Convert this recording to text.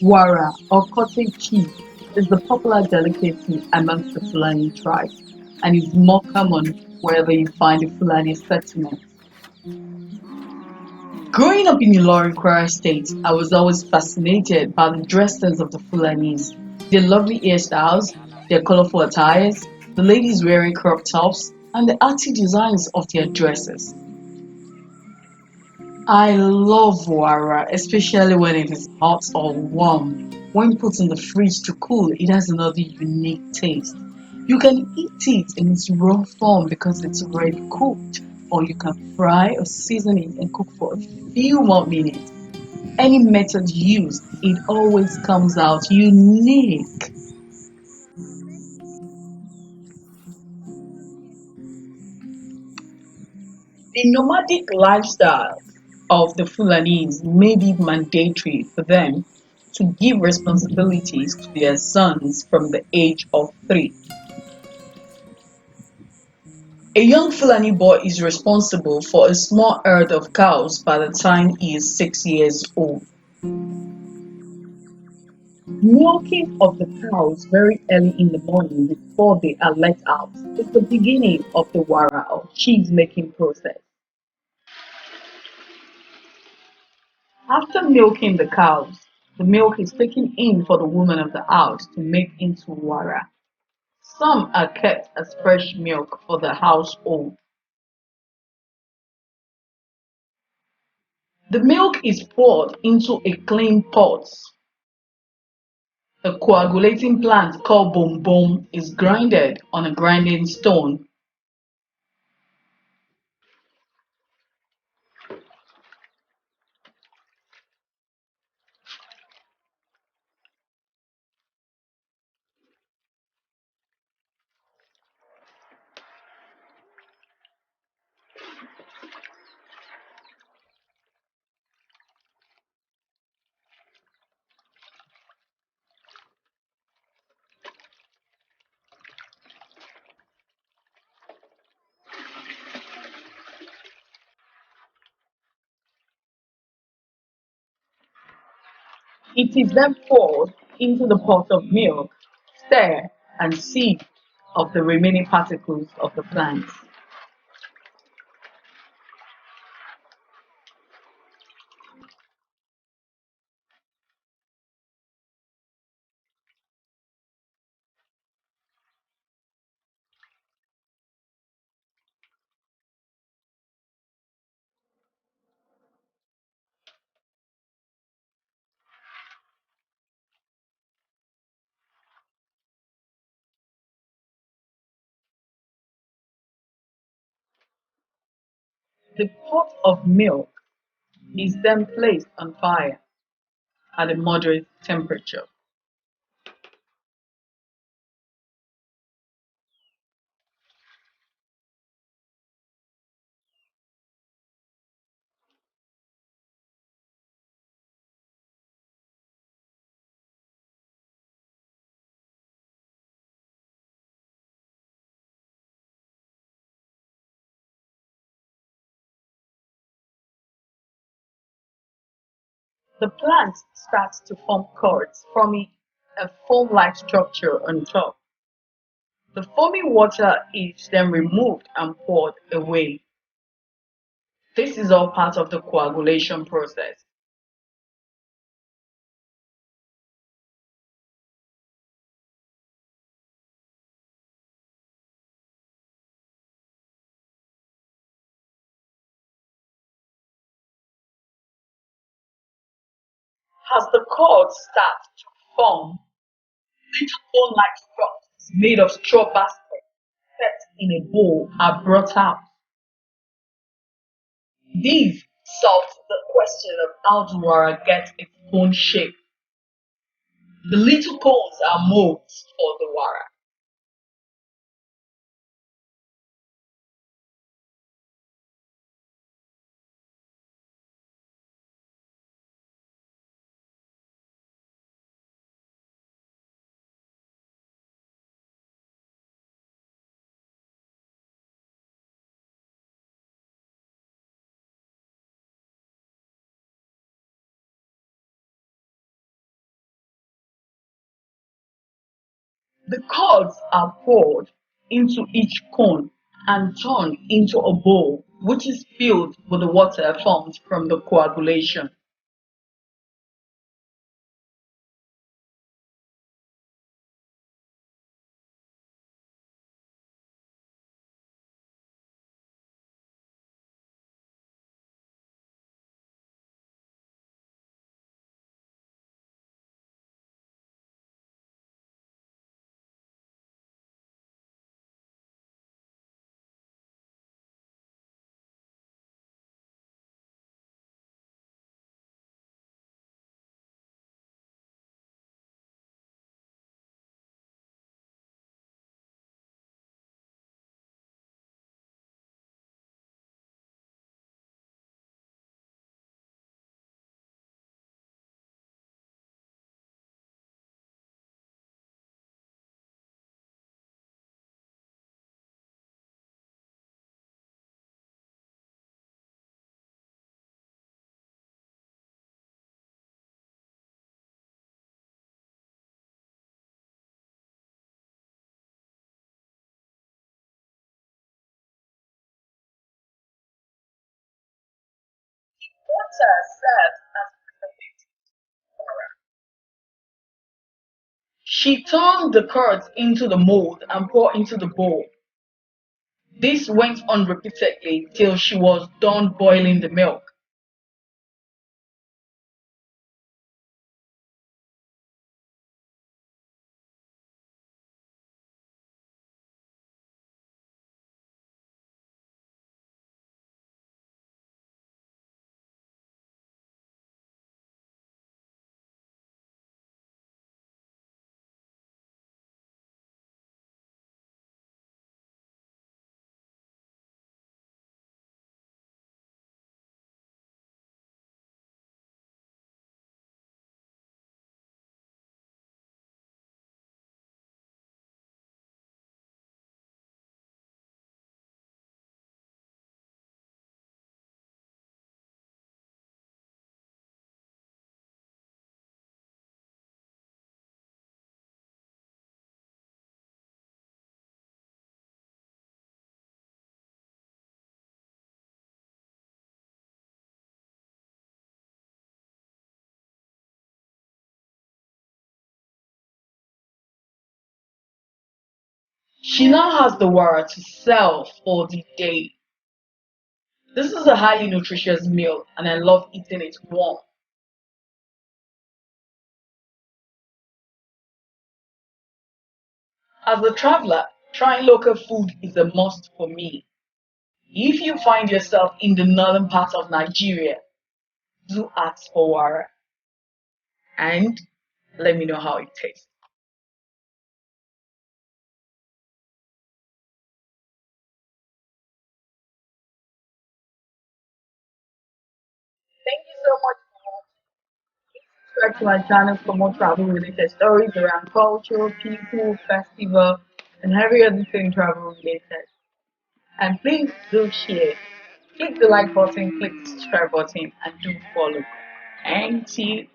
Wara or cottage cheese is the popular delicacy amongst the Fulani tribe and is more common wherever you find a Fulani settlement. Growing up in Ilorin, Kwara State, I was always fascinated by the dresses of the Fulanis, their lovely hairstyles, their colorful attires, the ladies wearing crop tops, and the arty designs of their dresses. I love Wara, especially when it is hot or warm. When put in the fridge to cool, it has another unique taste. You can eat it in its raw form because it's already cooked, or you can fry or season it and cook for a few more minutes. Any method used, it always comes out unique. The nomadic lifestyle of the Fulanis made it mandatory for them to give responsibilities to their sons from the age of 3. A young Fulani boy is responsible for a small herd of cows by the time he is 6 years old. Milking of the cows very early in the morning before they are let out is the beginning of the wara or cheese making process. After milking the cows, the milk is taken in for the woman of the house to make into wara. Some are kept as fresh milk for the household. The milk is poured into a clean pot. A coagulating plant called bom bom is grinded on a grinding stone. It is then poured into the pot of milk, stir, and sieve of the remaining particles of the plant. The pot of milk is then placed on fire at a moderate temperature. The plant starts to form curds, forming a foam-like structure on top. The foamy water is then removed and poured away. This is all part of the coagulation process. As the curds start to form, little bone-like structures made of straw baskets kept in a bowl are brought out. These solve the question of how do wara get its bone shape. The little cones are molds for the wara. The curds are poured into each cone and turned into a bowl, which is filled with the water formed from the coagulation. Water serves as preservative. She turned the curds into the mold and poured into the bowl. This went on repeatedly till she was done boiling the milk. She now has the wara to sell for the day. This is a highly nutritious meal and I love eating it warm. As a traveler, trying local food is a must for me. If you find yourself in the northern part of Nigeria, do ask for wara and let me know how it tastes. Thank you so much for subscribe to my channel for more travel related stories around culture, people, festival, and every other thing travel related. And please do share. Click the like button, click the subscribe button, and do follow. And see you